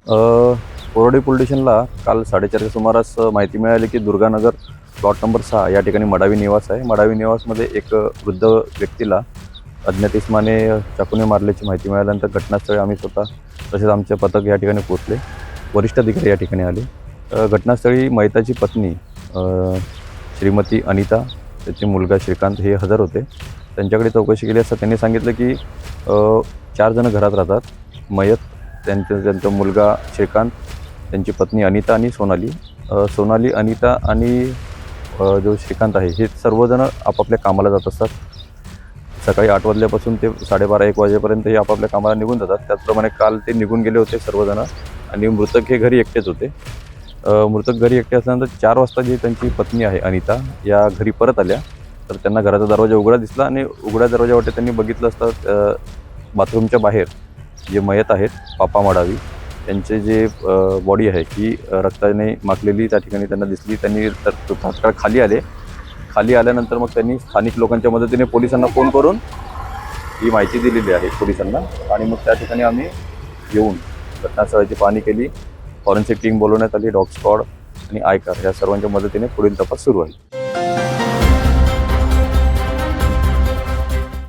कोरोडी police स्टेशनला काल 4:30च्या सुमारास माहिती मिळाली की दुर्गानगर प्लॉट नंबर 6 या ठिकाणी मडावी निवास आहे. मडावी निवासमध्ये एक वृद्ध व्यक्तीला अज्ञात इसमाने चाकूने मारल्याची माहिती मिळाल्यानंतर घटनास्थळी आम्ही स्वतः तसेच आमचे पथक या ठिकाणी पोहोचले. वरिष्ठ अधिकारी या ठिकाणी आले. घटनास्थळी मयताची पत्नी श्रीमती अनिता, त्याचे मुलगा श्रीकांत हे हजर होते. त्यांच्याकडे चौकशी केली असता त्यांनी सांगितलं की 4 जण घरात राहतात. मयत, त्यांचा मुलगा श्रीकांत, त्यांची पत्नी अनिता आणि सोनाली. सोनाली, अनिता आणि जो श्रीकांत आहे हे सर्वजण आपापल्या कामाला जात असतात. सकाळी 8 वाजल्यापासून ते 12:30-1 वाजेपर्यंत हे आपापल्या कामाला निघून जातात. त्याचप्रमाणे काल ते निघून गेले होते सर्वजण आणि मृतक हे घरी एकटेच होते. मृतक घरी एकटे असल्यानंतर 4 वाजता जी त्यांची पत्नी आहे अनिता या घरी परत आल्या, तर त्यांना घराचा दरवाजा उघडा दिसला आणि उघड्या दरवाजावाटे त्यांनी बघितलं असता बाथरूमच्या बाहेर जे मयत आहेत पापा मडावी त्यांचे जे बॉडी आहे ही रक्ताने माखलेली त्या ठिकाणी त्यांना दिसली. त्यांनी तर तात्काळ खाली आले. खाली आल्यानंतर मग त्यांनी स्थानिक लोकांच्या मदतीने पोलिसांना फोन करून ही माहिती दिलेली आहे पोलिसांना आणि मग त्या ठिकाणी आम्ही येऊन घटनास्थळाची पाहणी केली. फॉरेन्सिक टीम बोलवण्यात आली, डॉग स्क्वॉड आणि आयकार या सर्वांच्या मदतीने पुढील तपास सुरू आहे.